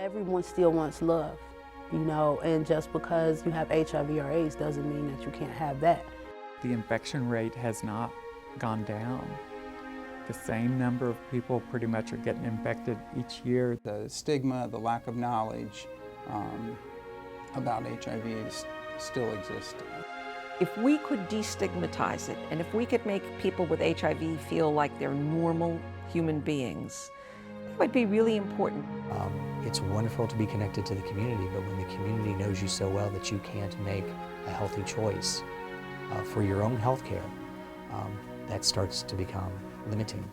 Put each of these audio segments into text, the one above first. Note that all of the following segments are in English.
Everyone still wants love, you know, and just because you have HIV or AIDS doesn't mean that you can't have that. The infection rate has not gone down. The same number of people pretty much are getting infected each year. The stigma, the lack of knowledge about HIV still exists. If we could destigmatize it, and if we could make people with HIV feel like they're normal human beings, that would be really important. It's wonderful to be connected to the community, but when the community knows you so well that you can't make a healthy choice for your own health care, that starts to become limiting.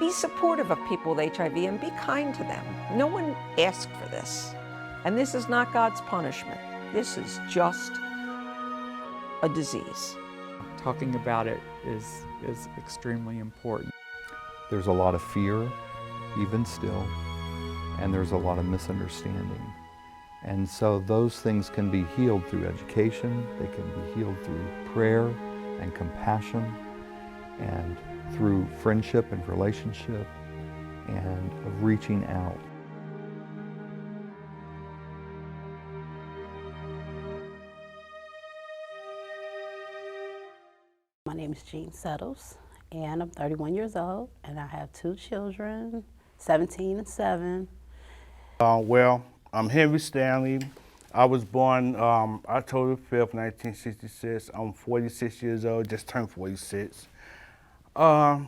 Be supportive of people with HIV and be kind to them. No one asked for this. And this is not God's punishment. This is just a disease. Talking about it is extremely important. There's a lot of fear, even still, and there's a lot of misunderstanding. And so those things can be healed through education, they can be healed through prayer and compassion, and through friendship and relationship, and of reaching out. My name is Jean Settles, and I'm 31 years old, and I have 2 children, 17 and 7. Well, I'm Henry Stanley. I was born October 5th, 1966. I'm 46 years old, just turned 46. I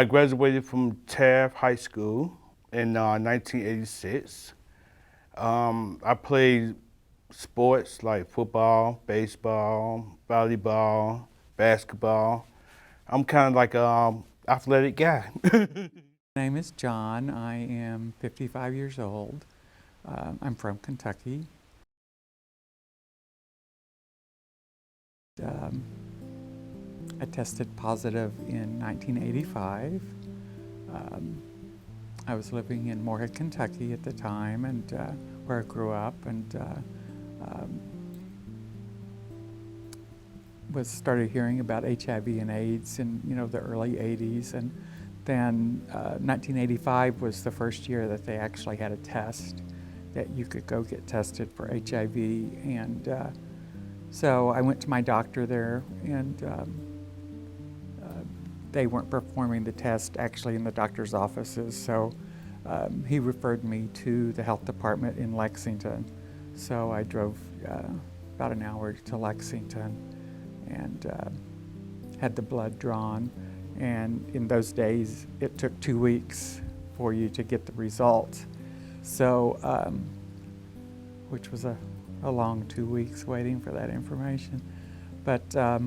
graduated from Taft High School in 1986. I played sports like football, baseball, volleyball, basketball. I'm kind of like an athletic guy. My name is John. I am 55 years old. I'm from Kentucky. I tested positive in 1985. I was living in Morehead, Kentucky at the time, and where I grew up, and started hearing about HIV and AIDS in the early 80s, and then 1985 was the first year that they actually had a test that you could go get tested for HIV, and so I went to my doctor there, and they weren't performing the test actually in the doctor's offices, so he referred me to the health department in Lexington. So I drove about an hour to Lexington and had the blood drawn. And in those days, it took 2 weeks for you to get the result. So, which was a long 2 weeks waiting for that information. But I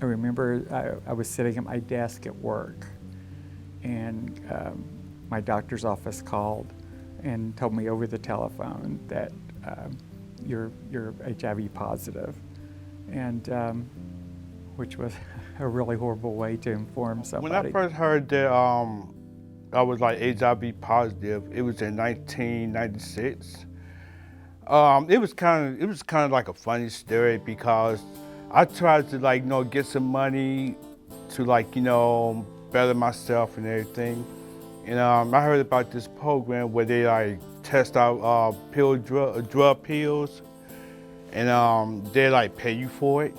remember I was sitting at my desk at work, and my doctor's office called and told me over the telephone that you're HIV positive, and which was a really horrible way to inform somebody. When I first heard that I was like HIV positive, it was in 1996. It was kind of like a funny story because I tried to get some money to better myself and everything. And I heard about this program where they test out drug pills, and they pay you for it.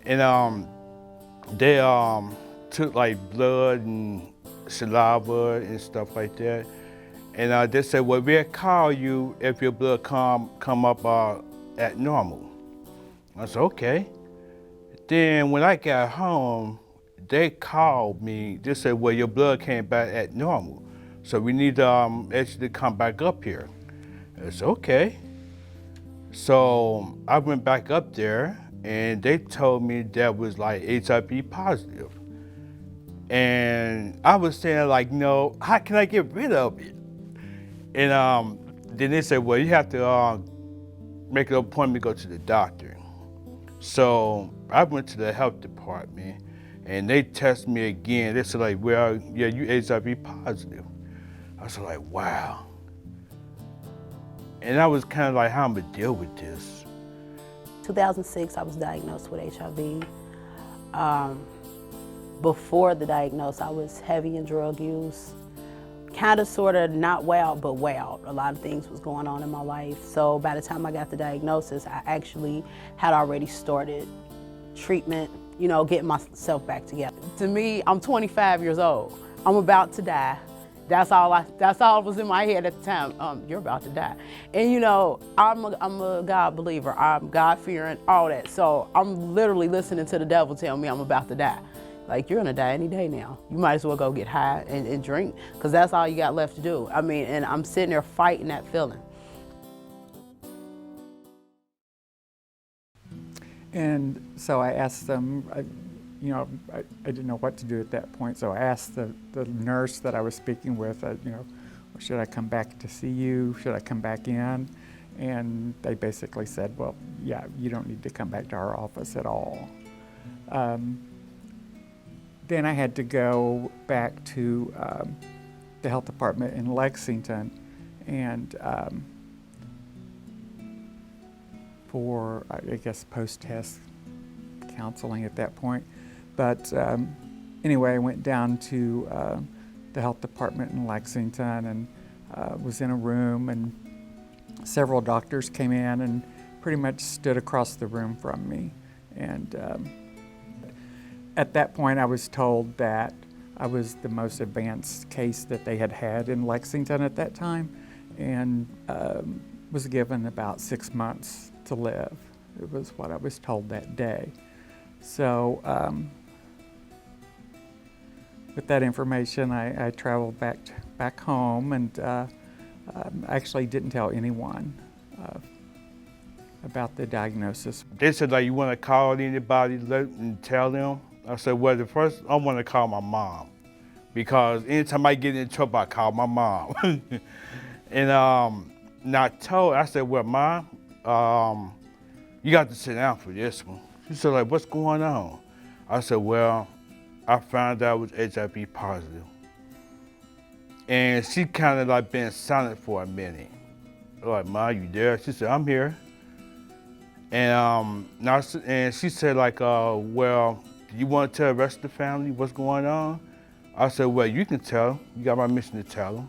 And they took blood and saliva and stuff like that. And they said, well, we'll call you if your blood come up at normal. I said, okay. Then when I got home, they called me. They said, well, your blood came back at normal, so we need to actually come back up here. I said, okay. So I went back up there, and they told me that was HIV positive. And I was saying no, how can I get rid of it? And then they said, well, you have to make an appointment to go to the doctor. So I went to the health department, and they tested me again. They said well, yeah, you HIV positive. I was wow. And I was kind of how I'm gonna deal with this? 2006, I was diagnosed with HIV. Before the diagnosis, I was heavy in drug use, kind of sort of not wild, but wild. A lot of things was going on in my life. So by the time I got the diagnosis, I actually had already started treatment, you know, getting myself back together. To me, I'm 25 years old. I'm about to die. That's all was in my head at the time. You're about to die. And you know, I'm a God believer. I'm God-fearing, all that. So I'm literally listening to the devil tell me I'm about to die. Like, you're gonna die any day now. You might as well go get high and drink, because that's all you got left to do. I mean, and I'm sitting there fighting that feeling. And so I asked them, I didn't know what to do at that point, so I asked the nurse that I was speaking with, should I come back to see you? Should I come back in? And they basically said, well, yeah, you don't need to come back to our office at all. Then I had to go back to the health department in Lexington, and for, I guess, post-test counseling at that point. But anyway, I went down to the health department in Lexington and was in a room, and several doctors came in and pretty much stood across the room from me. And at that point, I was told that I was the most advanced case that they had in Lexington at that time, and was given about 6 months to live. It was what I was told that day. So with that information, I traveled back home, and actually didn't tell anyone about the diagnosis. They said, like, you want to call anybody and tell them? I said, well, the first, I want to call my mom, because anytime I get in trouble, I call my mom. And I said, well, Mom, you got to sit down for this one. She said, like, what's going on? I said, well, I found out I was HIV positive. And she kind of like been silent for a minute. Like, Ma, you there? She said, I'm here. And she said, like, well, do you want to tell the rest of the family what's going on? I said, well, you can tell them. You got my mission to tell them.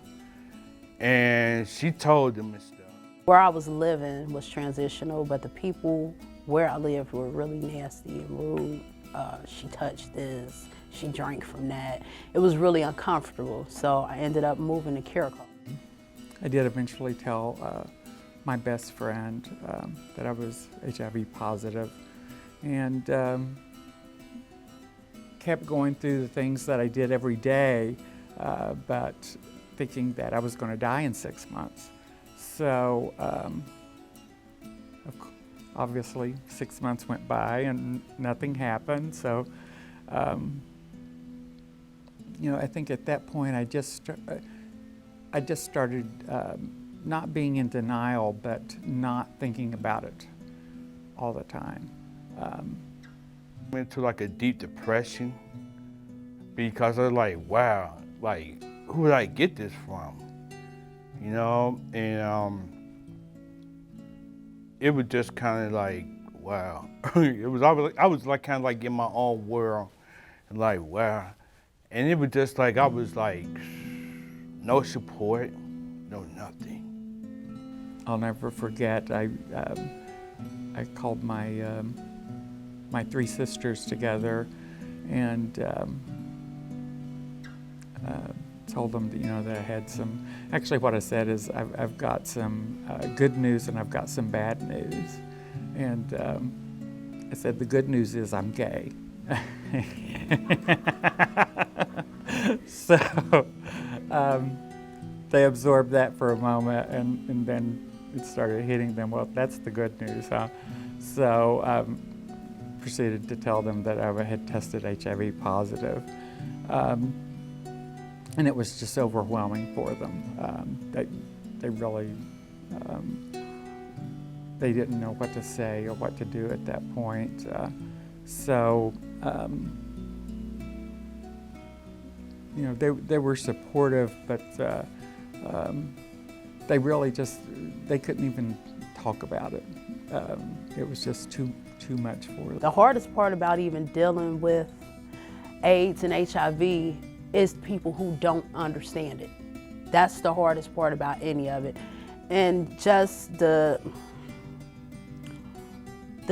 And she told them and stuff. Where I was living was transitional, but the people where I lived were really nasty and rude. She touched this, she drank from that. It was really uncomfortable, so I ended up moving to Kiriko. I did eventually tell my best friend that I was HIV positive, and kept going through the things that I did every day, but thinking that I was going to die in 6 months. So obviously 6 months went by and nothing happened. So I think at that point I just started not being in denial, but not thinking about it all the time. Went into like a deep depression, because I was like, wow, like, who did I get this from? You know, and it was just kind of like, wow. I was like kind of like in my own world, and like, wow. And it was just like, I was like, no support, no nothing. I'll never forget, I called my my 3 sisters together and told them that, that I had some, actually what I said is I've got some good news and I've got some bad news. And I said the good news is I'm gay. So they absorbed that for a moment, and then it started hitting them, well, that's the good news, huh? So proceeded to tell them that I had tested HIV positive. And it was just overwhelming for them. They really, they didn't know what to say or what to do at that point. They were supportive, but they really they couldn't even talk about it. It was just too much for them. The hardest part about even dealing with AIDS and HIV is people who don't understand it. That's the hardest part about any of it. And just the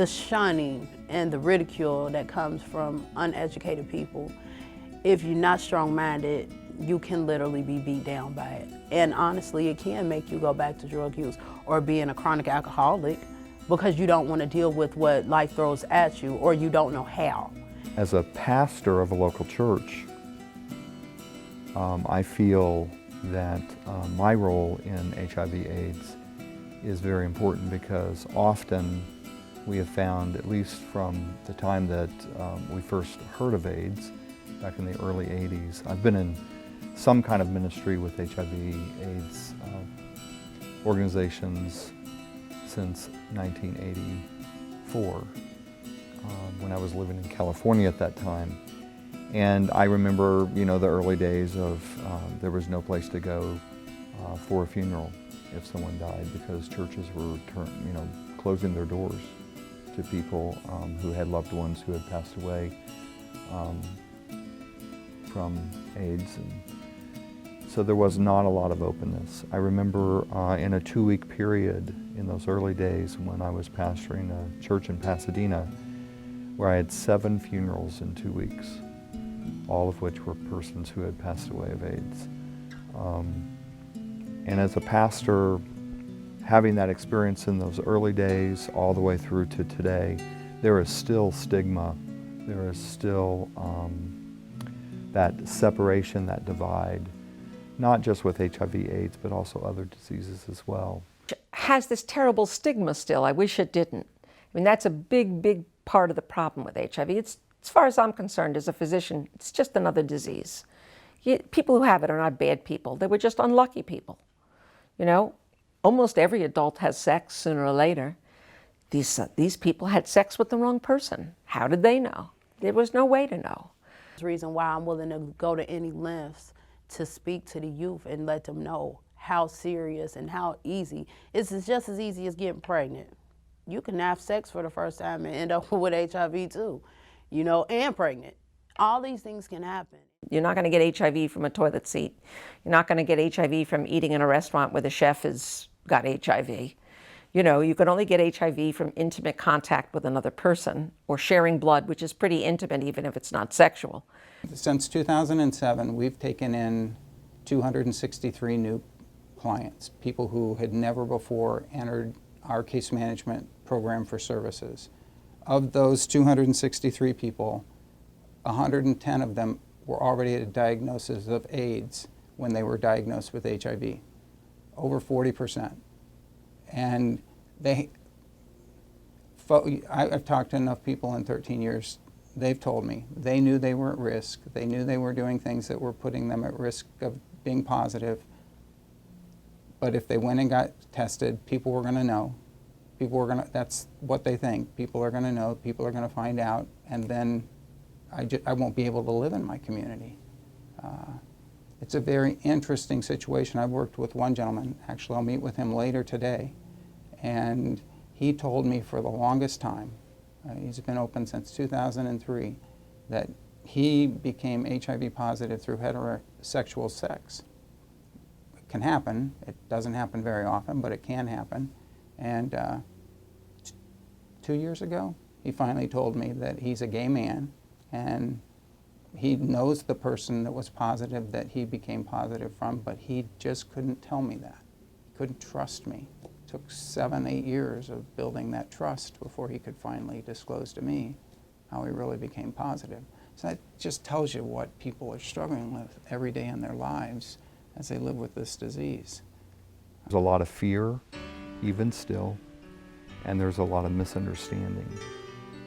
shunning and the ridicule that comes from uneducated people. If you're not strong-minded, you can literally be beat down by it. And honestly, it can make you go back to drug use or being a chronic alcoholic because you don't want to deal with what life throws at you or you don't know how. As a pastor of a local church, I feel that my role in HIV/AIDS is very important because often we have found, at least from the time that we first heard of AIDS, back in the early 80s, I've been in some kind of ministry with HIV/AIDS organizations since 1984, when I was living in California at that time. And I remember, the early days of there was no place to go for a funeral if someone died because churches were closing their doors to people who had loved ones who had passed away from AIDS. And so there was not a lot of openness. I remember in a 2-week period in those early days when I was pastoring a church in Pasadena where I had 7 funerals in 2 weeks, all of which were persons who had passed away of AIDS. And as a pastor, having that experience in those early days all the way through to today, there is still stigma. There is still that separation, that divide, not just with HIV/AIDS, but also other diseases as well. Has this terrible stigma still. I wish it didn't. I mean, that's a big, big part of the problem with HIV. It's, as far as I'm concerned, as a physician, it's just another disease. People who have it are not bad people. They were just unlucky people. Almost every adult has sex sooner or later. These people had sex with the wrong person. How did they know? There was no way to know. The reason why I'm willing to go to any lengths to speak to the youth and let them know how serious and how easy. It's just as easy as getting pregnant. You can have sex for the first time and end up with HIV too, and pregnant. All these things can happen. You're not going to get HIV from a toilet seat. You're not going to get HIV from eating in a restaurant where the chef has got HIV. You can only get HIV from intimate contact with another person or sharing blood, which is pretty intimate even if it's not sexual. Since 2007, we've taken in 263 new clients, people who had never before entered our case management program for services. Of those 263 people, 110 of them were already at a diagnosis of AIDS when they were diagnosed with HIV, over 40%. And I've talked to enough people in 13 years, they've told me they knew they were at risk, they knew they were doing things that were putting them at risk of being positive, but if they went and got tested, people were going to know. That's what they think. People are going to know, people are going to find out, and then I won't be able to live in my community. It's a very interesting situation. I've worked with one gentleman, actually I'll meet with him later today, and he told me for the longest time, he's been open since 2003, that he became HIV positive through heterosexual sex. It can happen. It doesn't happen very often, but it can happen. And 2 years ago, he finally told me that he's a gay man, and he knows the person that was positive that he became positive from, but he just couldn't tell me that. He couldn't trust me. It took 7, 8 years of building that trust before he could finally disclose to me how he really became positive. So that just tells you what people are struggling with every day in their lives as they live with this disease. There's a lot of fear, even still, and there's a lot of misunderstanding.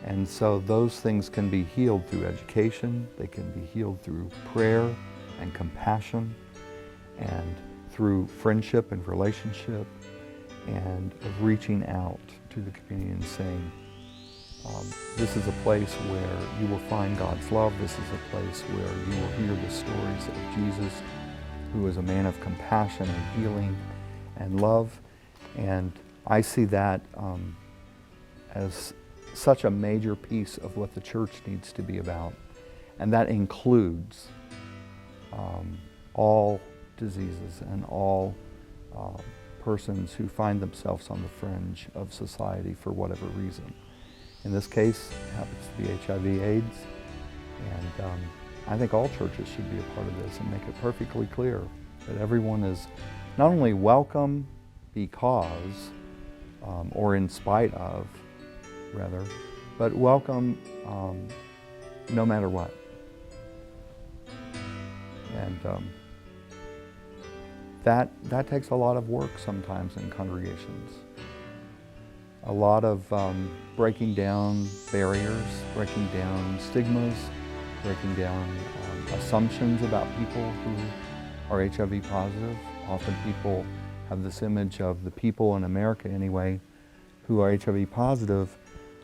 And so those things can be healed through education, they can be healed through prayer and compassion, and through friendship and relationship, and of reaching out to the community and saying, this is a place where you will find God's love, this is a place where you will hear the stories of Jesus, who is a man of compassion and healing and love. And I see that as such a major piece of what the church needs to be about. And that includes all diseases and all persons who find themselves on the fringe of society for whatever reason. In this case, it happens to be HIV/AIDS, and I think all churches should be a part of this and make it perfectly clear that everyone is not only welcome because, or in spite of, rather, but welcome no matter what. And that takes a lot of work sometimes in congregations. A lot of breaking down barriers, breaking down stigmas, breaking down assumptions about people who are HIV positive. Often people have this image of the people in America anyway who are HIV positive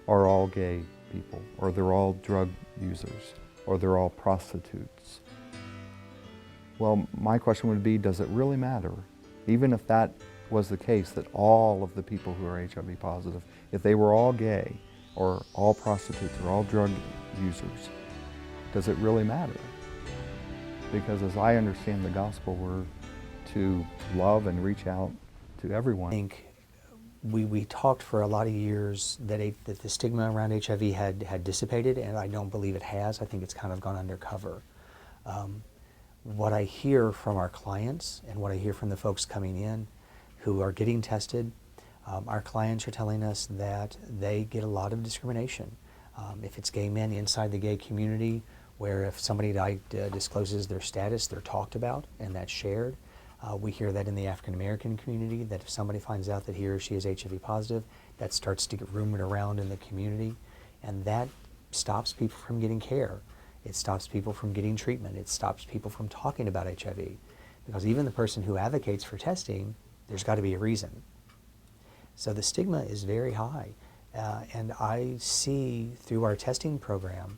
are all gay people, or they're all drug users, or they're all prostitutes. Well, my question would be, does it really matter? Even if that was the case, that all of the people who are HIV positive, if they were all gay, or all prostitutes, or all drug users, does it really matter? Because as I understand the gospel, we're to love and reach out to everyone. I think we talked for a lot of years that the stigma around HIV had dissipated, and I don't believe it has. I think it's kind of gone undercover. What I hear from our clients and what I hear from the folks coming in who are getting tested, our clients are telling us that they get a lot of discrimination. If it's gay men inside the gay community, where if somebody discloses their status, they're talked about and that's shared. We hear that in the African American community, that if somebody finds out that he or she is HIV positive, that starts to get rumored around in the community, and that stops people from getting care. It stops people from getting treatment. It stops people from talking about HIV. Because even the person who advocates for testing, there's got to be a reason. So the stigma is very high. And I see through our testing program,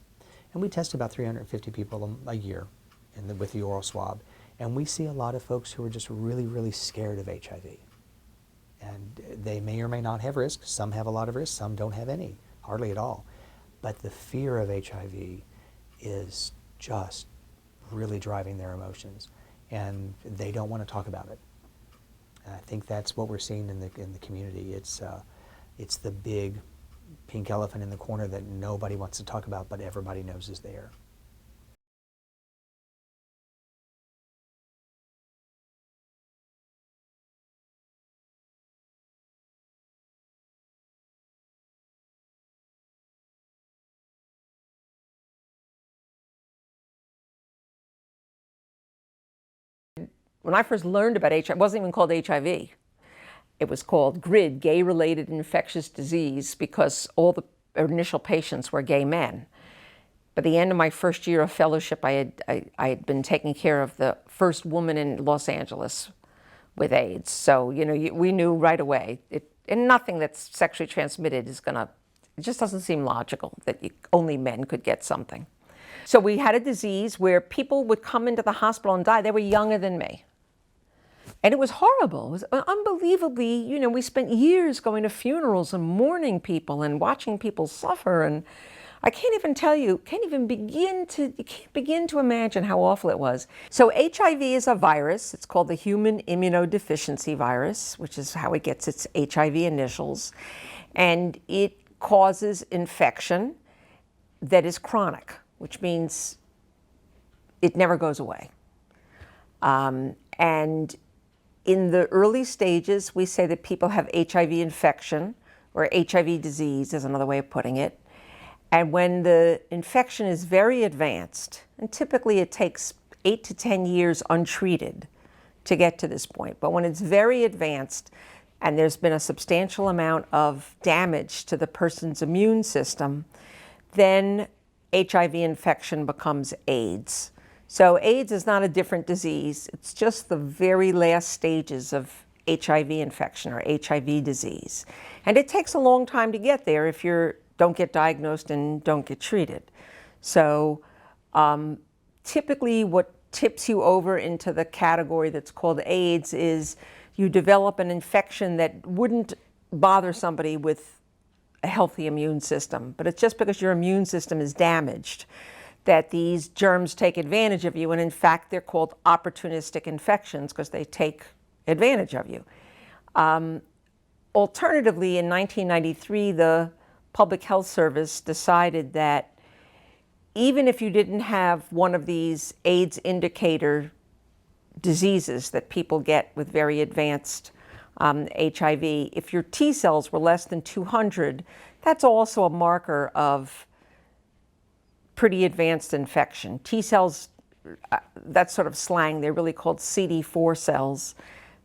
and we test about 350 people a year with the oral swab, and we see a lot of folks who are just really, really scared of HIV. And they may or may not have risk. Some have a lot of risk, some don't have any, hardly at all. But the fear of HIV is just really driving their emotions, and they don't want to talk about it. And I think that's what we're seeing in the community. It's the big pink elephant in the corner that nobody wants to talk about, but everybody knows is there. When I first learned about HIV, it wasn't even called HIV. It was called GRID, gay-related infectious disease, because all the initial patients were gay men. By the end of my first year of fellowship, I had been taking care of the first woman in Los Angeles with AIDS. So, you know, we knew right away, and nothing that's sexually transmitted is gonna, it just doesn't seem logical that only men could get something. So we had a disease where people would come into the hospital and die. They were younger than me. And it was horrible. It was unbelievably, you know, we spent years going to funerals and mourning people and watching people suffer. And I can't even tell you, you can't begin to imagine how awful it was. So HIV is a virus. It's called the human immunodeficiency virus, which is how it gets its HIV initials. And it causes infection that is chronic, which means it never goes away. And in the early stages, we say that people have HIV infection, or HIV disease is another way of putting it. And when the infection is very advanced, and typically it takes 8 to 10 years untreated to get to this point, but when it's very advanced and there's been a substantial amount of damage to the person's immune system, then HIV infection becomes AIDS. So AIDS is not a different disease. It's just the very last stages of HIV infection or HIV disease. And it takes a long time to get there if you don't get diagnosed and don't get treated. So typically what tips you over into the category that's called AIDS is you develop an infection that wouldn't bother somebody with a healthy immune system, but it's just because your immune system is damaged that these germs take advantage of you, and in fact they're called opportunistic infections because they take advantage of you. Alternatively, in 1993, the Public Health Service decided that even if you didn't have one of these AIDS indicator diseases that people get with very advanced HIV, if your T cells were less than 200, that's also a marker of pretty advanced infection. T cells, that's sort of slang, they're really called CD4 cells,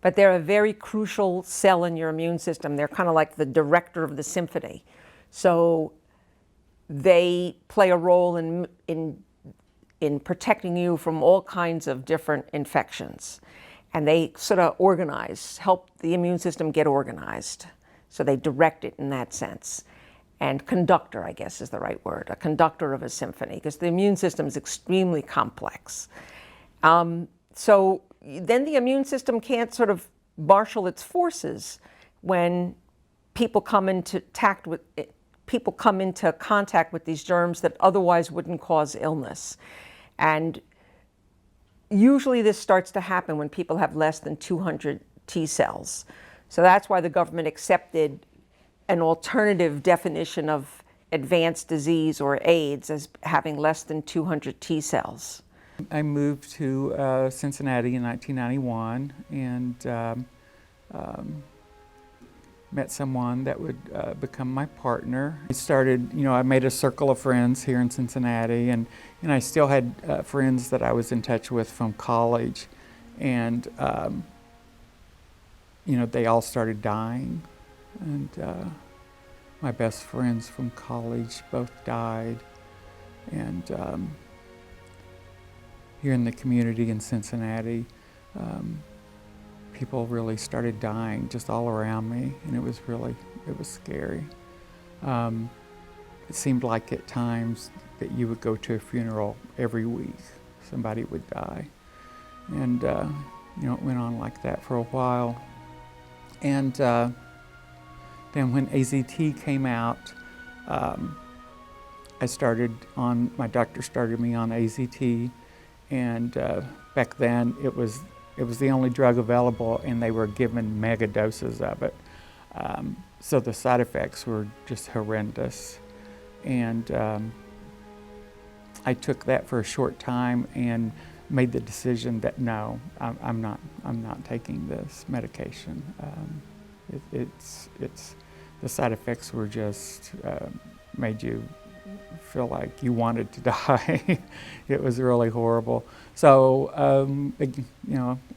but they're a very crucial cell in your immune system. They're kind of like the director of the symphony. So they play a role in protecting you from all kinds of different infections. And they sort of organize, help the immune system get organized. So they direct it in that sense. And conductor, I guess, is the right word, a conductor of a symphony, because the immune system is extremely complex. So then the immune system can't sort of marshal its forces when people come into contact with these germs that otherwise wouldn't cause illness. And usually this starts to happen when people have less than 200 T cells. So that's why the government accepted an alternative definition of advanced disease or AIDS as having less than 200 T cells. I moved to Cincinnati in 1991 and met someone that would become my partner. I started, I made a circle of friends here in Cincinnati, and I still had friends that I was in touch with from college, and they all started dying, and my best friends from college both died, and here in the community in Cincinnati, people really started dying just all around me, and it was scary. It seemed like at times that you would go to a funeral every week, somebody would die. And it went on like that for a while. And then when AZT came out, my doctor started me on AZT, and back then it was the only drug available, and they were given mega doses of it. So the side effects were just horrendous. And I took that for a short time and made the decision that no, I'm not taking this medication. The side effects were just made you feel like you wanted to die. It was really horrible. So,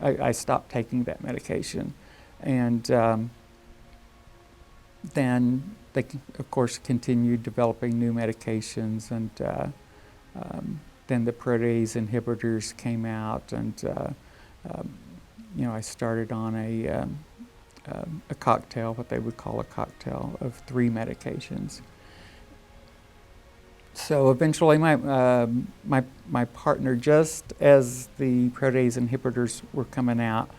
I stopped taking that medication. And then they, of course, continued developing new medications. And then the protease inhibitors came out. And, I started on a cocktail, what they would call a cocktail of 3 medications. So eventually my partner, just as the protease inhibitors were coming out,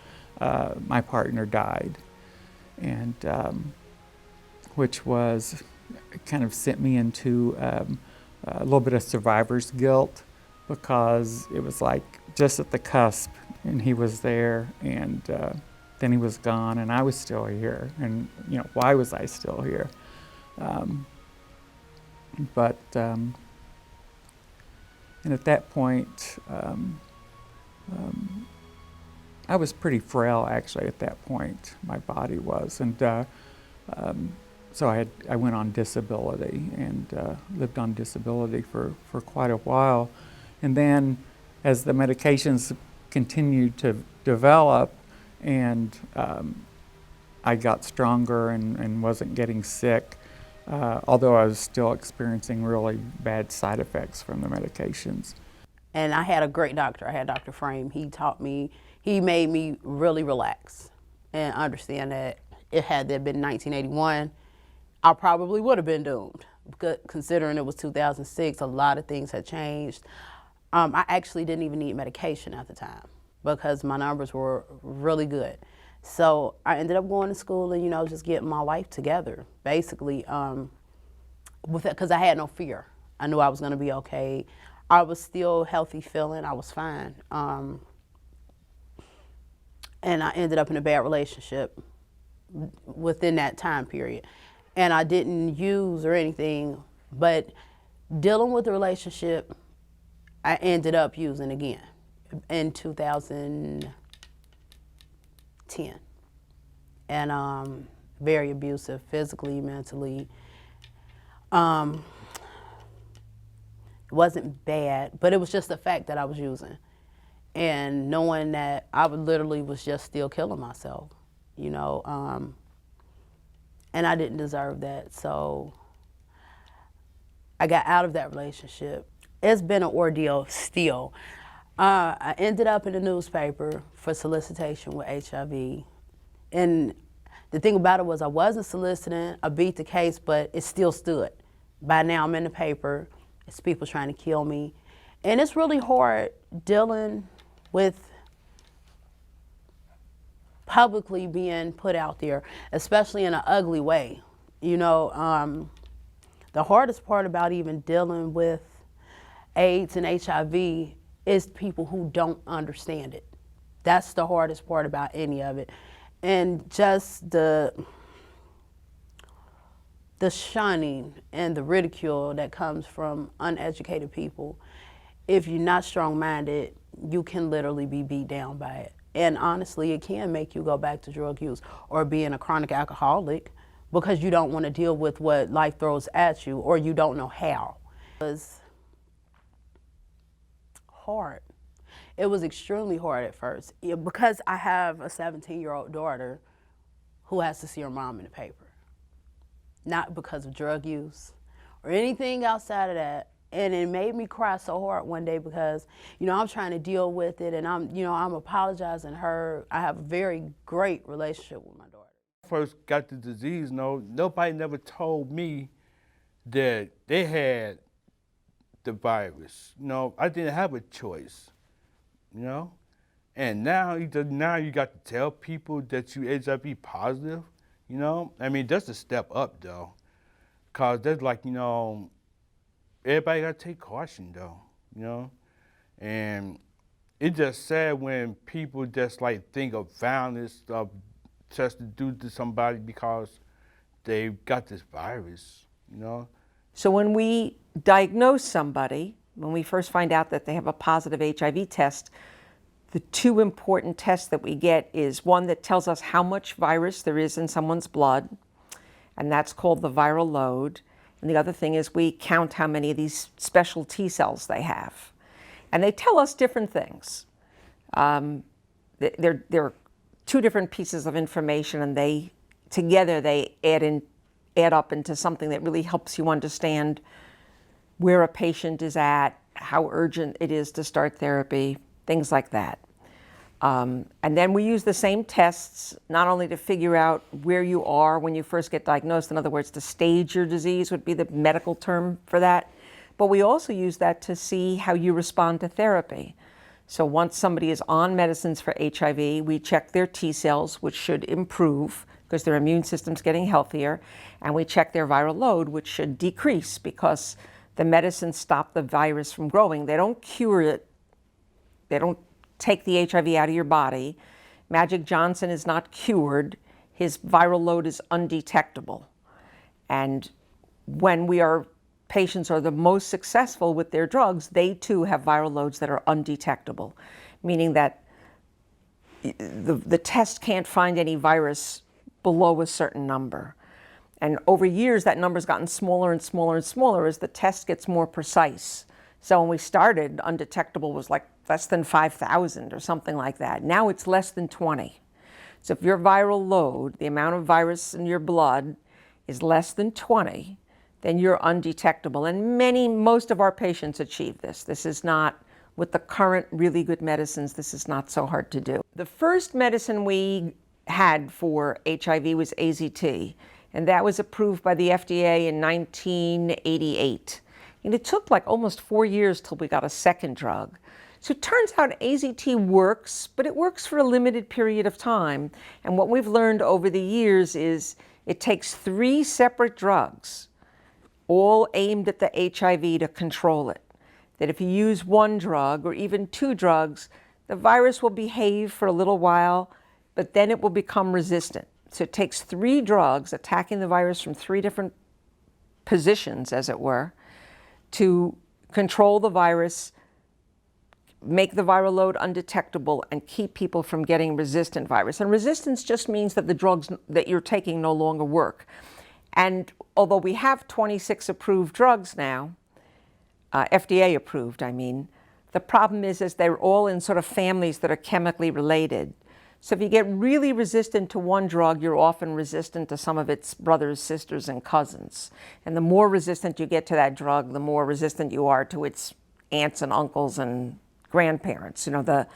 my partner died. And which was, kind of sent me into a little bit of survivor's guilt, because it was like just at the cusp, and he was there, and then he was gone, and I was still here. And why was I still here? But and at that point, I was pretty frail actually at that point. My body was, and so I went on disability and lived on disability for quite a while. And then, as the medications continued to develop, and I got stronger and wasn't getting sick. Although I was still experiencing really bad side effects from the medications. And I had a great doctor. I had Dr. Frame. He made me really relax and understand that had there been 1981, I probably would have been doomed. Considering it was 2006, a lot of things had changed. I actually didn't even need medication at the time because my numbers were really good. So I ended up going to school and, just getting my life together, basically, with it, because I had no fear. I knew I was going to be okay. I was still healthy feeling, I was fine. And I ended up in a bad relationship within that time period. And I didn't use or anything, but dealing with the relationship, I ended up using again in 2010. And very abusive, physically, mentally. It wasn't bad, but it was just the fact that I was using. And knowing that I literally was just still killing myself, you know, and I didn't deserve that. So I got out of that relationship. It's been an ordeal still. I ended up in the newspaper for solicitation with HIV. And the thing about it was I wasn't soliciting, I beat the case, but it still stood. By now I'm in the paper, it's people trying to kill me. And it's really hard dealing with publicly being put out there, especially in an ugly way. You know, the hardest part about even dealing with AIDS and HIV is people who don't understand it. That's the hardest part about any of it. And just the shunning and the ridicule that comes from uneducated people. If you're not strong-minded, you can literally be beat down by it. And honestly, it can make you go back to drug use or being a chronic alcoholic because you don't want to deal with what life throws at you or you don't know how. It was hard. It was extremely hard at first because I have a 17-year-old daughter who has to see her mom in the paper. Not because of drug use or anything outside of that. And it made me cry so hard one day because, you know, I'm trying to deal with it and I'm apologizing to her. I have a very great relationship with my daughter. First got the disease, nobody never told me that they had the virus. You know, I didn't have a choice, you know? And now you got to tell people that you HIV positive, you know? I mean, that's a step up though. Cause that's like, you know, everybody got to take caution, though, you know? And it's just sad when people just, like, think of violence just to do to somebody because they got this virus, you know? So when we diagnose somebody, when we first find out that they have a positive HIV test, the two important tests that we get is one that tells us how much virus there is in someone's blood, and that's called the viral load. And the other thing is we count how many of these special T cells they have. And they tell us different things. There are two different pieces of information and together they add up into something that really helps you understand where a patient is at, how urgent it is to start therapy, things like that. And then we use the same tests, not only to figure out where you are when you first get diagnosed, in other words, to stage your disease would be the medical term for that, but we also use that to see how you respond to therapy. So once somebody is on medicines for HIV, we check their T cells, which should improve because their immune system's getting healthier, and we check their viral load, which should decrease because the medicines stop the virus from growing. They don't cure it. They don't take the HIV out of your body. Magic Johnson is not cured. His viral load is undetectable. And when patients are the most successful with their drugs, they too have viral loads that are undetectable, meaning that the test can't find any virus below a certain number. And over years, that number's gotten smaller and smaller and smaller as the test gets more precise. So when we started, undetectable was like less than 5,000 or something like that. Now it's less than 20. So if your viral load, the amount of virus in your blood, is less than 20, then you're undetectable. And most of our patients achieve this. This is not, with the current really good medicines, this is not so hard to do. The first medicine we had for HIV was AZT, and that was approved by the FDA in 1988. And it took like almost 4 years till we got a second drug. So it turns out AZT works, but it works for a limited period of time. And what we've learned over the years is it takes 3 separate drugs, all aimed at the HIV to control it. that if you use one drug or even two drugs, the virus will behave for a little while, but then it will become resistant. So it takes 3 drugs attacking the virus from 3 different positions, as it were, to control the virus, make the viral load undetectable, and keep people from getting resistant virus. And resistance just means that the drugs that you're taking no longer work. And although we have 26 approved drugs now, FDA approved, I mean, the problem is they're all in sort of families that are chemically related. So if you get really resistant to one drug, you're often resistant to some of its brothers, sisters, and cousins. And the more resistant you get to that drug, the more resistant you are to its aunts and uncles and grandparents, the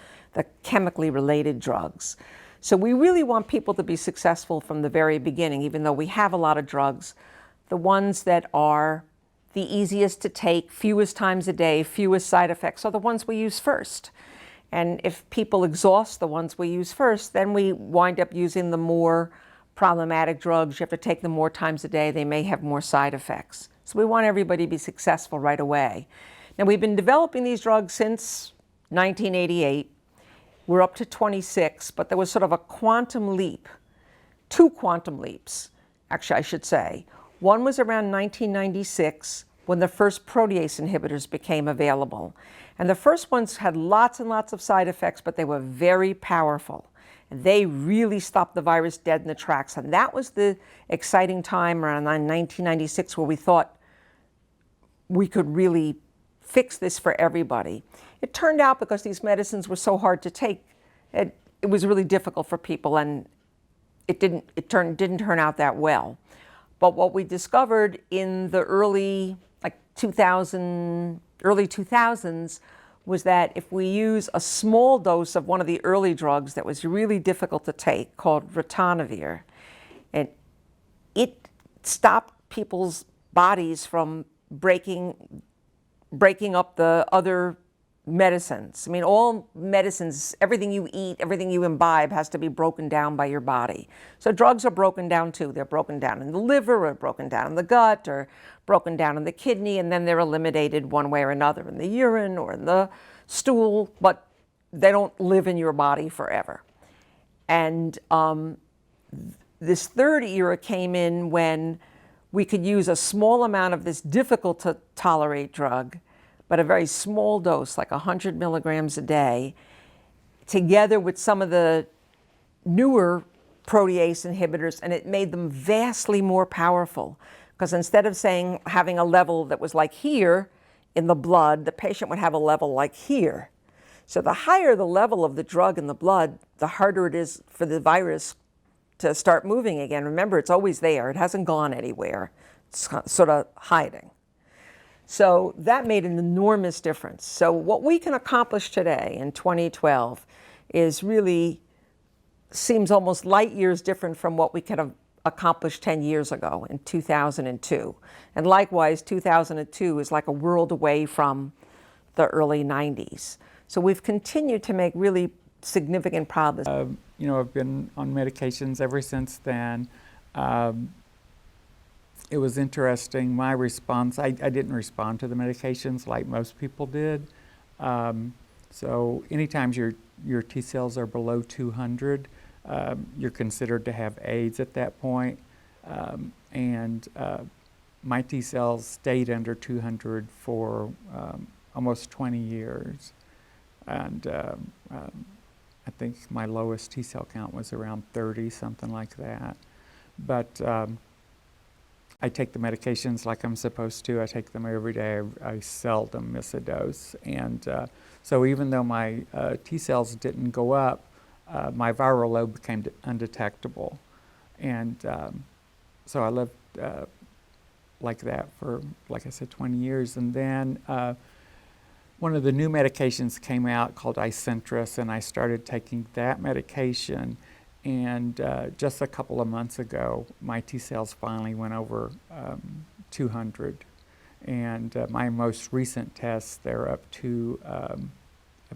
chemically related drugs. So we really want people to be successful from the very beginning, even though we have a lot of drugs. The ones that are the easiest to take, fewest times a day, fewest side effects are the ones we use first. And if people exhaust the ones we use first, then we wind up using the more problematic drugs. You have to take them more times a day. They may have more side effects. So we want everybody to be successful right away. Now, we've been developing these drugs since 1988. We're up to 26, but there was sort of a quantum leap, 2 quantum leaps, actually, I should say. One was around 1996 when the first protease inhibitors became available. And the first ones had lots and lots of side effects, but they were very powerful. And they really stopped the virus dead in the tracks. And that was the exciting time around 1996 where we thought we could really fix this for everybody. It turned out, because these medicines were so hard to take, it was really difficult for people, and it didn't turn out that well. But what we discovered in the early 2000s was that if we use a small dose of one of the early drugs that was really difficult to take, called ritonavir, and it stopped people's bodies from breaking up the other medicines. I mean, all medicines, everything you eat, everything you imbibe has to be broken down by your body. So drugs are broken down too. They're broken down in the liver, or broken down in the gut, or broken down in the kidney, and then they're eliminated one way or another in the urine or in the stool, but they don't live in your body forever. And this third era came in when we could use a small amount of this difficult to tolerate drug, but a very small dose, like 100 milligrams a day, together with some of the newer protease inhibitors, and it made them vastly more powerful. Because instead of having a level that was like here in the blood, the patient would have a level like here. So the higher the level of the drug in the blood, the harder it is for the virus to start moving again. Remember, it's always there. It hasn't gone anywhere. It's sort of hiding. So that made an enormous difference. So what we can accomplish today in 2012 is really seems almost light years different from what we could have accomplished 10 years ago in 2002. And likewise, 2002 is like a world away from the early 90s. So we've continued to make really significant progress. I've been on medications ever since then. It was interesting, my response, I didn't respond to the medications like most people did. So anytime your T cells are below 200, you're considered to have AIDS at that point. And my T cells stayed under 200 for almost 20 years. And I think my lowest T cell count was around 30, something like that. But I take the medications like I'm supposed to. I take them every day. I seldom miss a dose. And so even though my T cells didn't go up, my viral load became undetectable. And so I lived like that for, like I said, 20 years. And then one of the new medications came out called Icentris, and I started taking that medication. And just a couple of months ago, my T cells finally went over 200. And my most recent tests, they're up to, I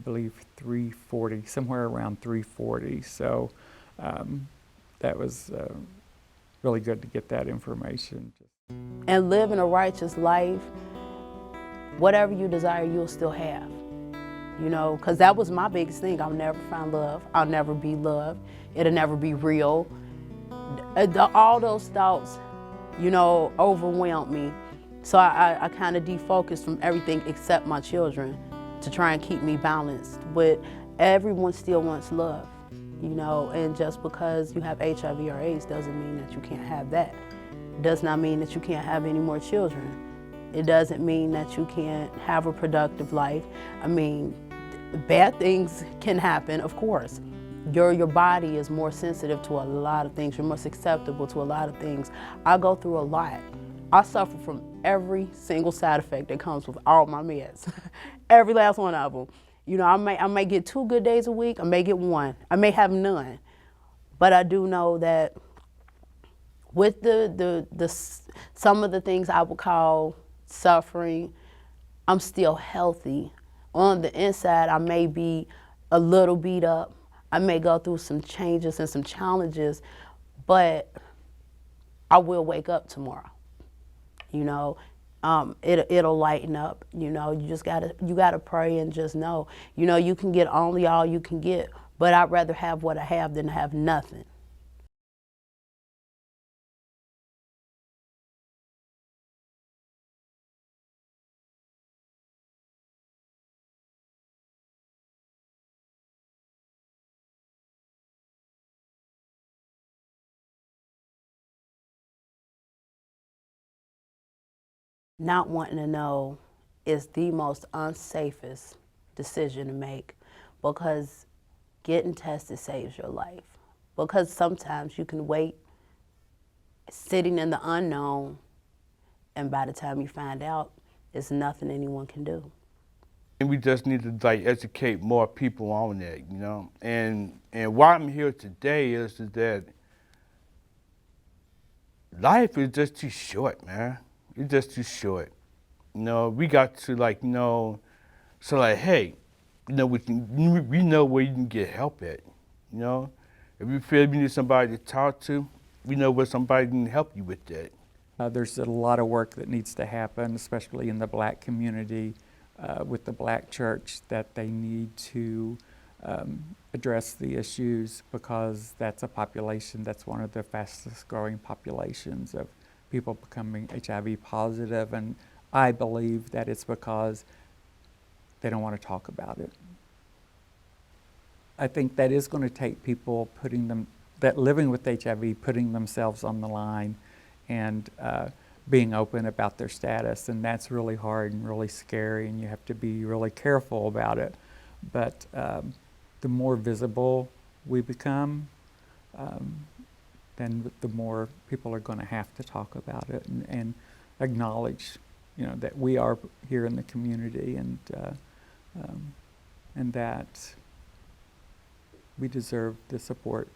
believe, 340, somewhere around 340. So that was really good to get that information. And living a righteous life whatever you desire, you'll still have. You know, because that was my biggest thing. I'll never find love. I'll never be loved. It'll never be real. All those thoughts, you know, overwhelmed me. So I kind of defocused from everything except my children to try and keep me balanced. But everyone still wants love, you know, and just because you have HIV or AIDS doesn't mean that you can't have that. It does not mean that you can't have any more children. It doesn't mean that you can't have a productive life. I mean, bad things can happen, of course. Your body is more sensitive to a lot of things. You're more susceptible to a lot of things. I go through a lot. I suffer from every single side effect that comes with all my meds. Every last one of them. You know, I may get 2 good days a week. I may get 1. I may have none. But I do know that with some of the things I would call suffering, I'm still healthy. On the inside, I may be a little beat up. I may go through some changes and some challenges, but I will wake up tomorrow. You know, it'll lighten up. You know, you gotta pray and just know. You know, you can get only all you can get, but I'd rather have what I have than have nothing. Not wanting to know is the most unsafest decision to make, because getting tested saves your life. Because sometimes you can wait sitting in the unknown, and by the time you find out, there's nothing anyone can do. And we just need to like educate more people on that, you know. And why I'm here today is that life is just too short, man. It's just too short. You know, we got to like, you know, so like, hey, you know, we know where you can get help at. You know, if you feel you need somebody to talk to, we know where somebody can help you with that. There's a lot of work that needs to happen, especially in the Black community, with the Black church, that they need to address the issues, because that's a population that's one of the fastest growing populations of people becoming HIV positive. And I believe that it's because they don't want to talk about it. I think that is going to take people that living with HIV, putting themselves on the line and being open about their status. And that's really hard and really scary, and you have to be really careful about it. But the more visible we become, then the more people are going to have to talk about it and acknowledge, you know, that we are here in the community, and that we deserve the support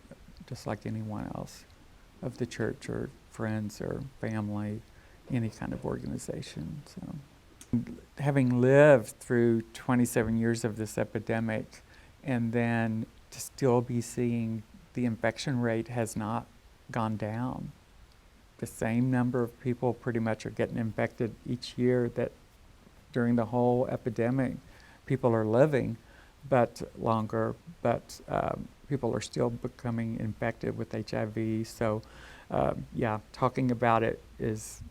just like anyone else of the church or friends or family, any kind of organization. So, having lived through 27 years of this epidemic, and then to still be seeing the infection rate has not gone down. The same number of people pretty much are getting infected each year that during the whole epidemic people are living, but longer, but people are still becoming infected with HIV. So yeah, talking about it is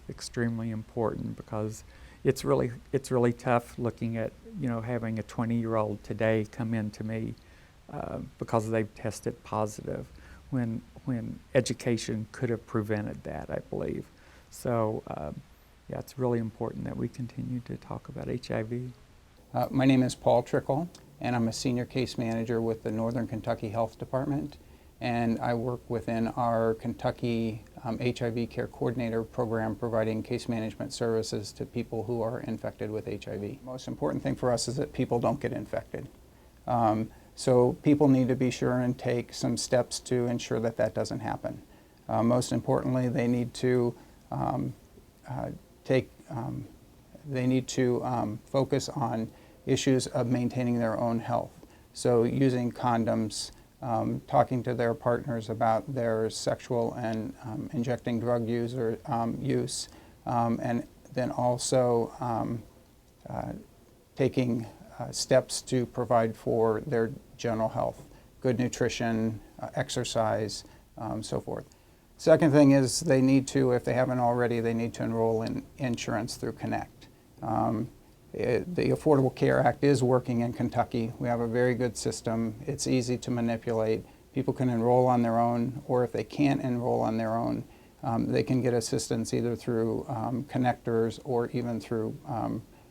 extremely important, because it's really tough looking at, you know, having a 20-year-old today come in to me because they've tested positive, when education could have prevented that, I believe. So yeah, it's really important that we continue to talk about HIV. My name is Paul Trickle, and I'm a senior case manager with the Northern Kentucky Health Department, and I work within our Kentucky HIV Care Coordinator program, providing case management services to people who are infected with HIV. The most important thing for us is that people don't get infected. So people need to be sure and take some steps to ensure that that doesn't happen. Most importantly, they need to focus on issues of maintaining their own health. So using condoms, talking to their partners about their sexual and injecting drug use, and then also taking steps to provide for their general health, good nutrition, exercise, so forth. Second thing is they need to, if they haven't already, they need to enroll in insurance through Connect. The Affordable Care Act is working in Kentucky. We have a very good system. It's easy to manipulate. People can enroll on their own, or if they can't enroll on their own, they can get assistance either through connectors or even through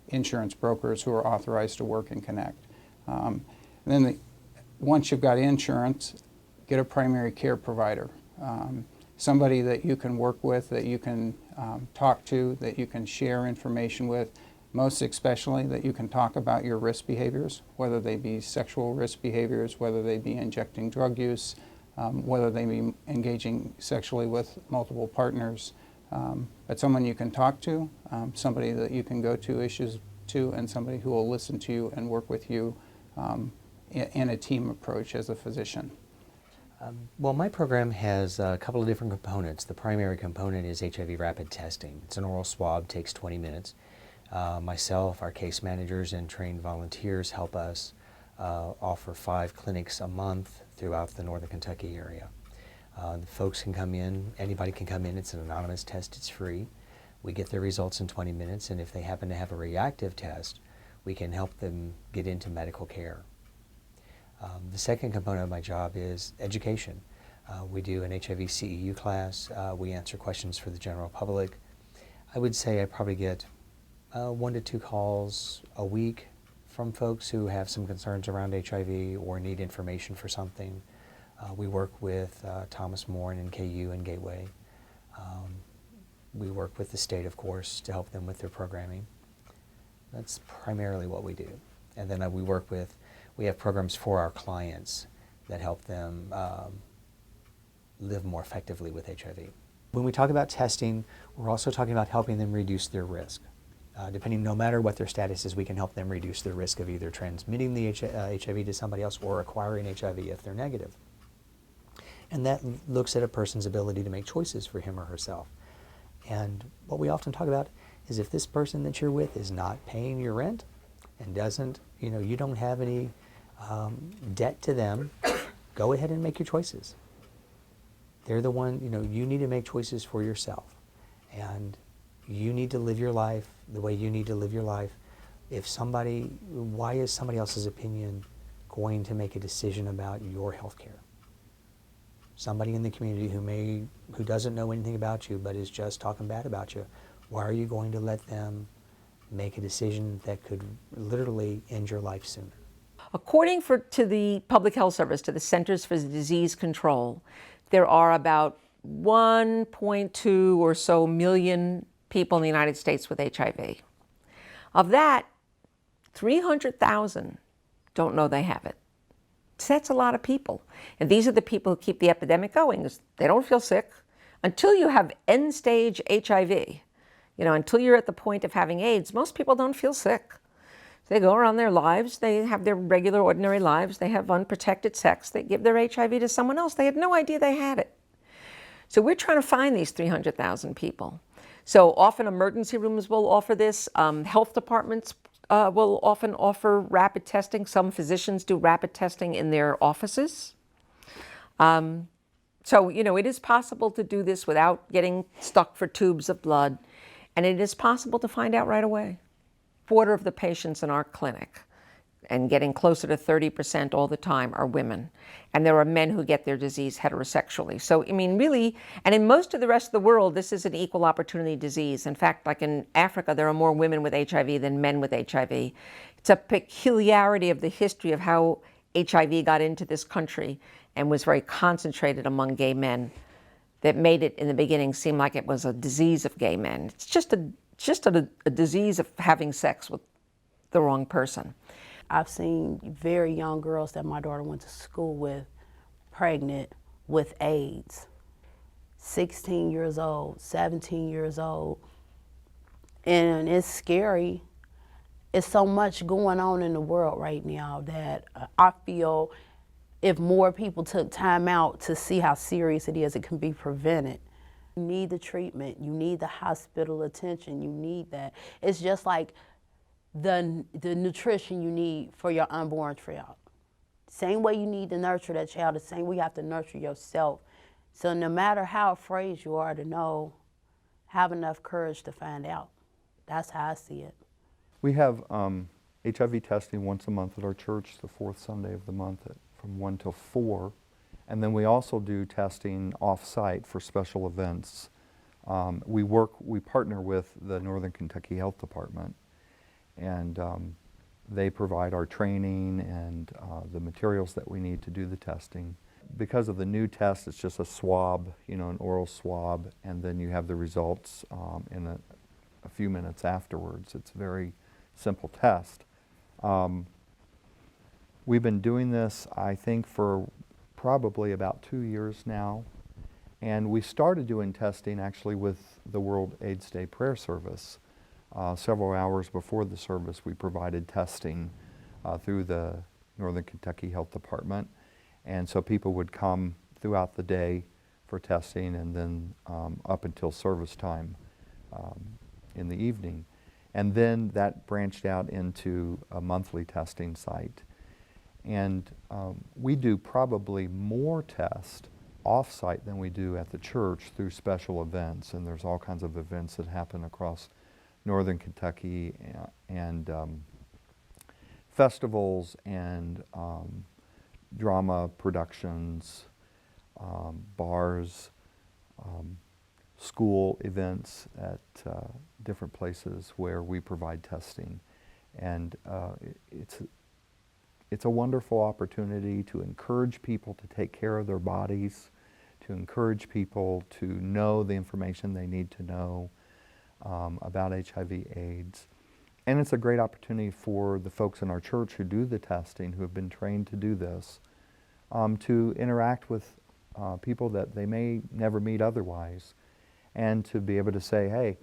insurance brokers who are authorized to work in Connect. Once you've got insurance, get a primary care provider. Somebody that you can work with, that you can talk to, that you can share information with, most especially that you can talk about your risk behaviors, whether they be sexual risk behaviors, whether they be injecting drug use, whether they be engaging sexually with multiple partners. But someone you can talk to, somebody that you can go to issues to, and somebody who will listen to you and work with you in a team approach as a physician. Well, my program has a couple of different components. The primary component is HIV rapid testing. It's an oral swab, takes 20 minutes. Myself, our case managers, and trained volunteers help us offer 5 clinics a month throughout the northern Kentucky area. The folks can come in, anybody can come in, it's an anonymous test, it's free. We get their results in 20 minutes, and if they happen to have a reactive test, we can help them get into medical care. The second component of my job is education. We do an HIV CEU class. We answer questions for the general public. I would say I probably get 1 to 2 calls a week from folks who have some concerns around HIV or need information for something. We work with Thomas More and NKU and Gateway. We work with the state, of course, to help them with their programming. That's primarily what we do. And then we have programs for our clients that help them live more effectively with HIV. When we talk about testing, we're also talking about helping them reduce their risk. Depending, no matter what their status is, we can help them reduce the risk of either transmitting the HIV to somebody else or acquiring HIV if they're negative. And that looks at a person's ability to make choices for him or herself. And what we often talk about is if this person that you're with is not paying your rent and doesn't, you don't have any debt to them, go ahead and make your choices. They're the one, you need to make choices for yourself. And you need to live your life the way you need to live your life. Why is somebody else's opinion going to make a decision about your health care? Somebody in the community who doesn't know anything about you but is just talking bad about you, why are you going to let them make a decision that could literally end your life sooner? According to the Public Health Service, to the Centers for Disease Control, there are about 1.2 or so million people in the United States with HIV. Of that, 300,000 don't know they have it. So that's a lot of people. And these are the people who keep the epidemic going. They don't feel sick. Until you have end-stage HIV, until you're at the point of having AIDS, most people don't feel sick. They go around their lives, they have their regular, ordinary lives, they have unprotected sex, they give their HIV to someone else. They had no idea they had it. So we're trying to find these 300,000 people. So often emergency rooms will offer this. Health departments will often offer rapid testing. Some physicians do rapid testing in their offices. So, it is possible to do this without getting stuck for tubes of blood. And it is possible to find out right away. 1/4 of the patients in our clinic, and getting closer to 30% all the time, are women. And there are men who get their disease heterosexually. So, really, and in most of the rest of the world, this is an equal opportunity disease. In fact, like in Africa, there are more women with HIV than men with HIV. It's a peculiarity of the history of how HIV got into this country and was very concentrated among gay men that made it in the beginning seem like it was a disease of gay men. It's just a disease of having sex with the wrong person. I've seen very young girls that my daughter went to school with pregnant with AIDS. 16 years old, 17 years old. And it's scary. It's so much going on in the world right now that I feel if more people took time out to see how serious it is, it can be prevented. You need the treatment, you need the hospital attention, you need that. It's just like the nutrition you need for your unborn child. Same way you need to nurture that child, the same way you have to nurture yourself. So no matter how afraid you are to know, have enough courage to find out. That's how I see it. We have HIV testing once a month at our church, the fourth Sunday of the month from 1 till 4. And then we also do testing off-site for special events. We partner with the Northern Kentucky Health Department, and they provide our training and the materials that we need to do the testing. Because of the new test, it's just a swab, an oral swab, and then you have the results in a few minutes afterwards. It's a very simple test. We've been doing this, I think, for probably about 2 years now. And we started doing testing actually with the World AIDS Day prayer service. Several hours before the service, we provided testing through the Northern Kentucky Health Department. And so people would come throughout the day for testing, and then up until service time in the evening. And then that branched out into a monthly testing site. And we do probably more tests off-site than we do at the church through special events. And there's all kinds of events that happen across Northern Kentucky, and festivals and drama productions, bars, school events at different places where we provide testing. And it's a wonderful opportunity to encourage people to take care of their bodies, to encourage people to know the information they need to know about HIV/AIDS. And it's a great opportunity for the folks in our church who do the testing, who have been trained to do this, to interact with people that they may never meet otherwise, and to be able to say, hey,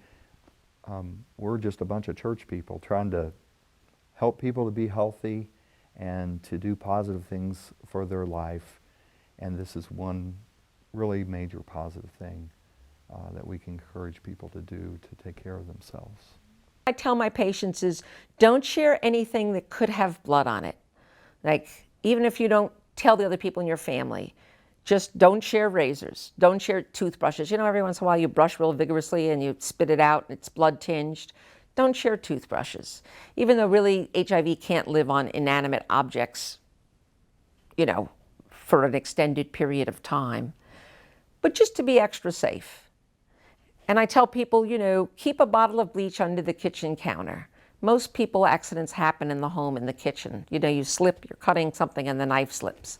we're just a bunch of church people trying to help people to be healthy and to do positive things for their life. And this is one really major positive thing that we can encourage people to do to take care of themselves. I tell my patients is don't share anything that could have blood on it. Like, even if you don't tell the other people in your family, just don't share razors, don't share toothbrushes. Every once in a while you brush real vigorously and you spit it out and it's blood tinged. Don't share toothbrushes. Even though really HIV can't live on inanimate objects, for an extended period of time. But just to be extra safe. And I tell people, keep a bottle of bleach under the kitchen counter. Most people, accidents happen in the home, in the kitchen. You slip, you're cutting something and the knife slips.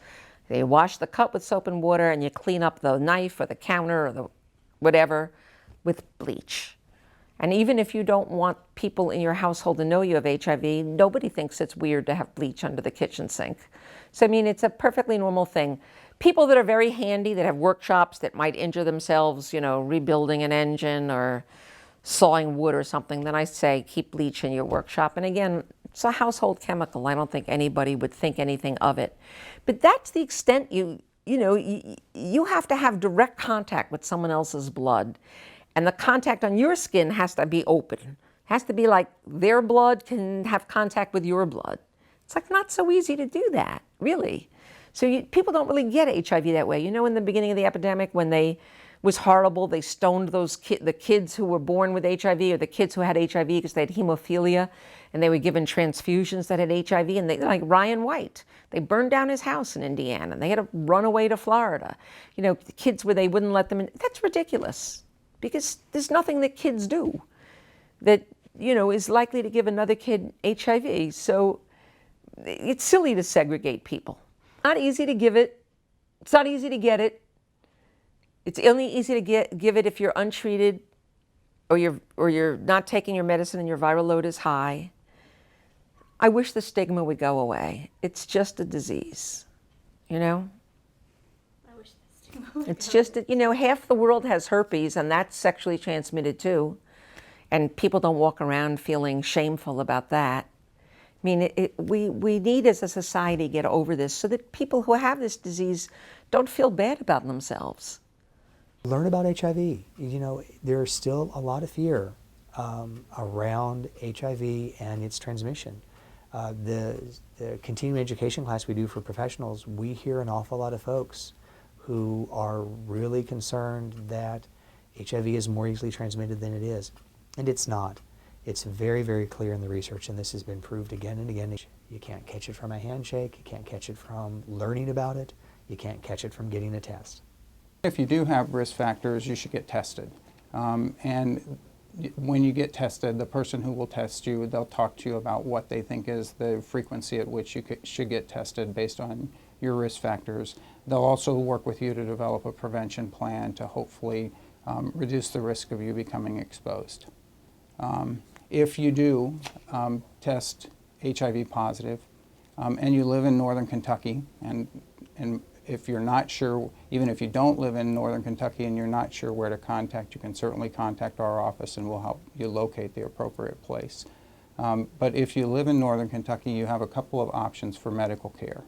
You wash the cut with soap and water and you clean up the knife or the counter or the whatever with bleach. And even if you don't want people in your household to know you have HIV, nobody thinks it's weird to have bleach under the kitchen sink. So, it's a perfectly normal thing. People that are very handy, that have workshops that might injure themselves, rebuilding an engine or sawing wood or something, then I say keep bleach in your workshop. And again, it's a household chemical. I don't think anybody would think anything of it. But that's the extent you have to have direct contact with someone else's blood. And the contact on your skin has to be open. It has to be like their blood can have contact with your blood. It's like not so easy to do that, really. So people don't really get HIV that way. In the beginning of the epidemic when it was horrible, they stoned the kids who were born with HIV or the kids who had HIV because they had hemophilia, and they were given transfusions that had HIV, and like Ryan White, they burned down his house in Indiana, and they had to run away to Florida. The kids where they wouldn't let them in. That's ridiculous. Because there's nothing that kids do that, is likely to give another kid HIV. So it's silly to segregate people. Not easy to give it. It's not easy to get it. It's only easy to give it if you're untreated or you're not taking your medicine and your viral load is high. I wish the stigma would go away. It's just a disease, It's just that, half the world has herpes, and that's sexually transmitted too. And people don't walk around feeling shameful about that. We need as a society to get over this so that people who have this disease don't feel bad about themselves. Learn about HIV. There's still a lot of fear around HIV and its transmission. The continuing education class we do for professionals, we hear an awful lot of folks who are really concerned that HIV is more easily transmitted than it is. And it's not. It's very, very clear in the research, and this has been proved again and again. You can't catch it from a handshake, you can't catch it from learning about it, you can't catch it from getting a test. If you do have risk factors, you should get tested. And when you get tested, the person who will test you, they'll talk to you about what they think is the frequency at which you should get tested based on your risk factors. They'll also work with you to develop a prevention plan to hopefully reduce the risk of you becoming exposed. If you do test HIV positive and you live in northern Kentucky, and if you're not sure, even if you don't live in northern Kentucky and you're not sure where to contact, you can certainly contact our office and we'll help you locate the appropriate place. But if you live in northern Kentucky, you have a couple of options for medical care.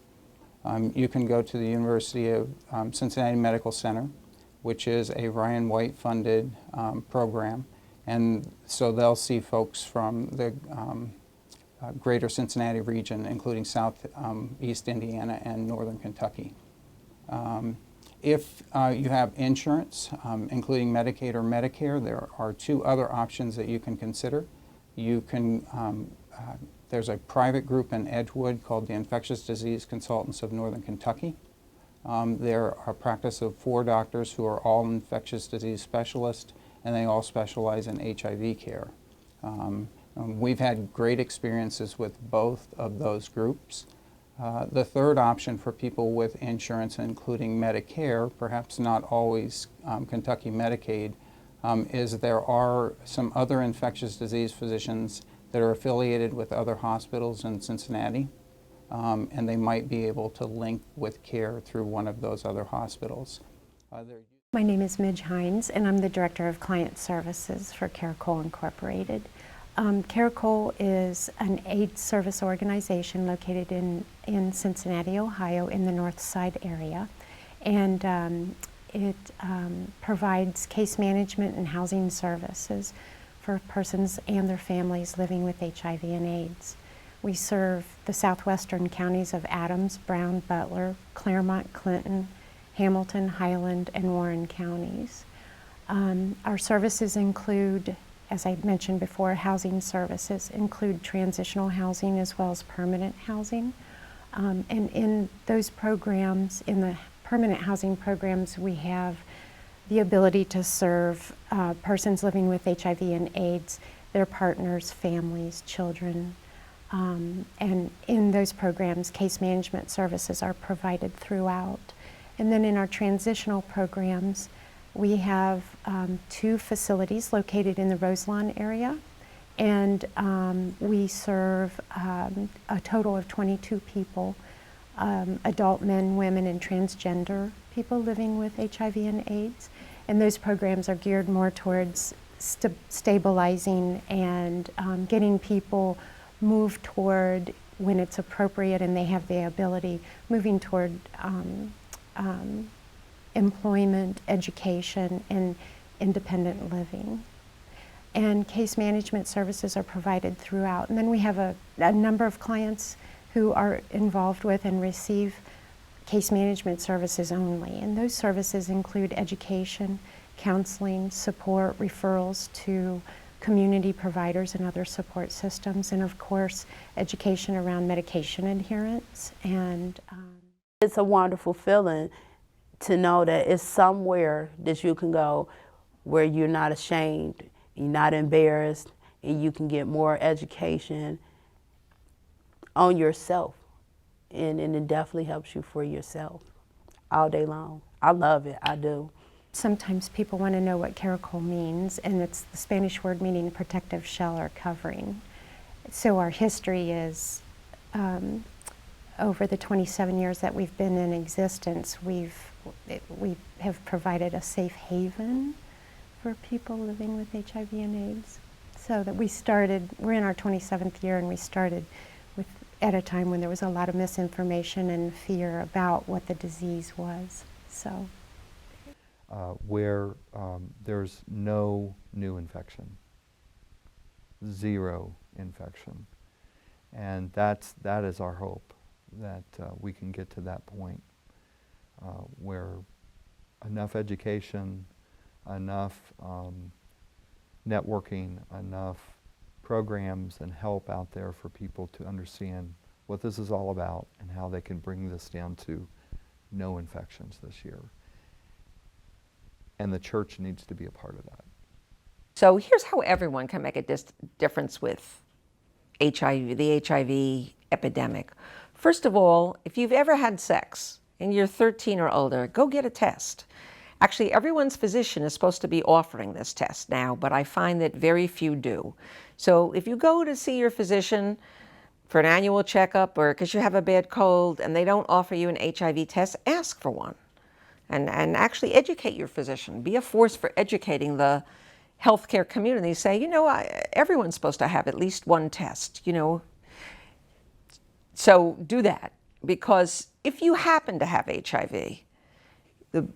You can go to the University of Cincinnati Medical Center, which is a Ryan White funded program. And so they'll see folks from the greater Cincinnati region, including southeast Indiana and northern Kentucky. If you have insurance, including Medicaid or Medicare, there are two other options that you can consider. You can, there's a private group in Edgewood called the Infectious Disease Consultants of Northern Kentucky. They're a practice of 4 doctors who are all infectious disease specialists, and they all specialize in HIV care. We've had great experiences with both of those groups. The third option for people with insurance, including Medicare, perhaps not always Kentucky Medicaid, is there are some other infectious disease physicians that are affiliated with other hospitals in Cincinnati, and they might be able to link with care through one of those other hospitals. My name is Midge Hines, and I'm the Director of Client Services for Caracol Incorporated. Caracol is an AIDS service organization located in Cincinnati, Ohio, in the North Side area. And it provides case management and housing services for persons and their families living with HIV and AIDS. We serve the southwestern counties of Adams, Brown, Butler, Claremont, Clinton, Hamilton, Highland, and Warren counties. Our services include, as I mentioned before, housing services include transitional housing as well as permanent housing. And in those programs, in the permanent housing programs, we have the ability to serve persons living with HIV and AIDS, their partners, families, children. And in those programs, case management services are provided throughout. And then in our transitional programs, we have 2 facilities located in the Roselawn area, and we serve a total of 22 people, adult men, women, and transgender people living with HIV and AIDS. And those programs are geared more towards stabilizing and getting people moved toward, when it's appropriate and they have the ability, moving toward employment, education, and independent living. And case management services are provided throughout. And then we have a number of clients who are involved with and receive case management services only. And those services include education, counseling, support, referrals to community providers and other support systems, and of course, education around medication adherence. And it's a wonderful feeling to know that it's somewhere that you can go where you're not ashamed, you're not embarrassed, and you can get more education on yourself. And it definitely helps you for yourself all day long. I love it, I do. sometimes people want to know what Caracol means, and it's the Spanish word meaning protective shell or covering. So our history is, over the 27 years that we've been in existence, we have provided a safe haven for people living with HIV and AIDS. So that we're in our 27th year, and we started at a time when there was a lot of misinformation and fear about what the disease was. So, where there's no new infection. 0 infection. And that is our hope, that we can get to that point where enough education, enough networking, enough programs and help out there for people to understand what this is all about and how they can bring this down to no infections this year. And the church needs to be a part of that. So here's how everyone can make a difference with HIV, the HIV epidemic. First of all, if you've ever had sex and you're 13 or older, go get a test. Actually, everyone's physician is supposed to be offering this test now, but I find that very few do. So if you go to see your physician for an annual checkup or because you have a bad cold and they don't offer you an HIV test, ask for one. And actually educate your physician. Be a force for educating the healthcare community. Say, you know, everyone's supposed to have at least one test, you know. So do that, because if you happen to have HIV, the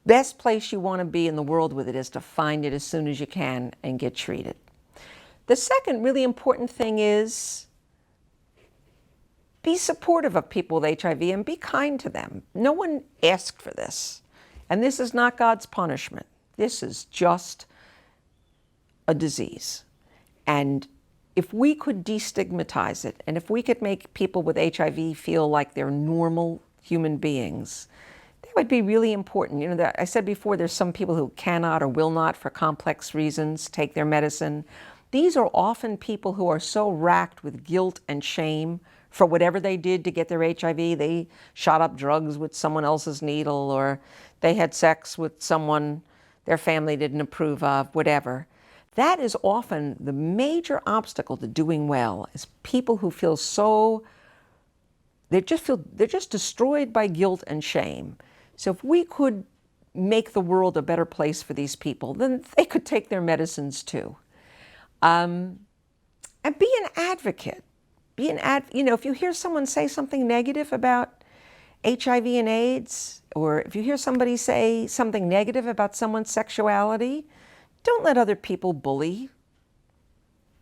best place you want to be in the world with it is to find it as soon as you can and get treated. The second really important thing is be supportive of people with HIV and be kind to them. No one asked for this. And this is not God's punishment. This is just a disease. And if we could destigmatize it, and if we could make people with HIV feel like they're normal human beings, that would be really important. You know, I said before, there's some people who cannot or will not, for complex reasons, take their medicine. These are often people who are so racked with guilt and shame for whatever they did to get their HIV. They shot up drugs with someone else's needle, or they had sex with someone their family didn't approve of, whatever. That is often the major obstacle to doing well, is people who feel so, they're just destroyed by guilt and shame. So if we could make the world a better place for these people, then they could take their medicines too. And be an advocate. You know, if you hear someone say something negative about HIV and AIDS, or if you hear somebody say something negative about someone's sexuality, don't let other people bully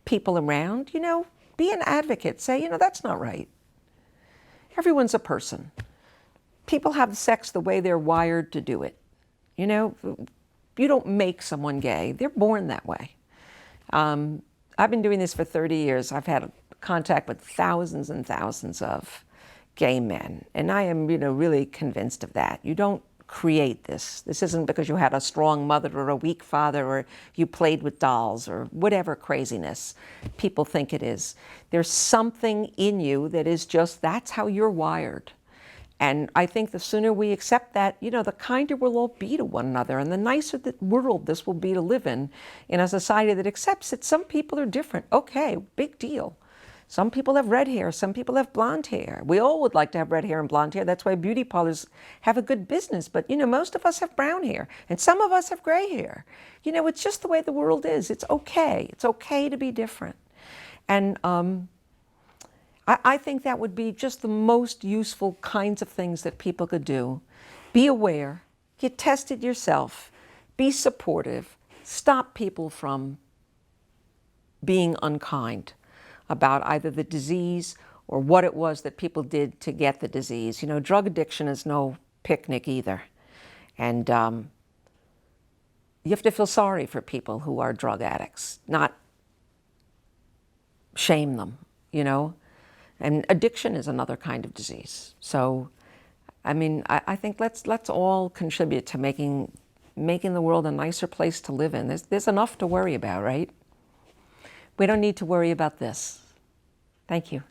people around. You know, be an advocate. Say, you know, that's not right. Everyone's a person. People have sex the way they're wired to do it. You know, you don't make someone gay. They're born that way. I've been doing this for 30 years. I've had contact with thousands and thousands of gay men, and I am, you know, really convinced of that. You don't create this. This isn't because you had a strong mother or a weak father, or you played with dolls, or whatever craziness people think it is. There's something in you that is just, that's how you're wired. And I think the sooner we accept that, you know, the kinder we'll all be to one another, and the nicer the world this will be to live in a society that accepts that some people are different. Okay, big deal. Some people have red hair, some people have blonde hair. We all would like to have red hair and blonde hair. That's why beauty parlors have a good business. But, you know, most of us have brown hair, and some of us have gray hair. You know, it's just the way the world is. It's okay. It's okay to be different. And I think that would be just the most useful kinds of things that people could do. Be aware, get tested yourself, be supportive, stop people from being unkind about either the disease or what it was that people did to get the disease. You know, drug addiction is no picnic either. And you have to feel sorry for people who are drug addicts, not shame them, you know. And addiction is another kind of disease. So, I mean, I think let's all contribute to making the world a nicer place to live in. There's enough to worry about, right? We don't need to worry about this. Thank you.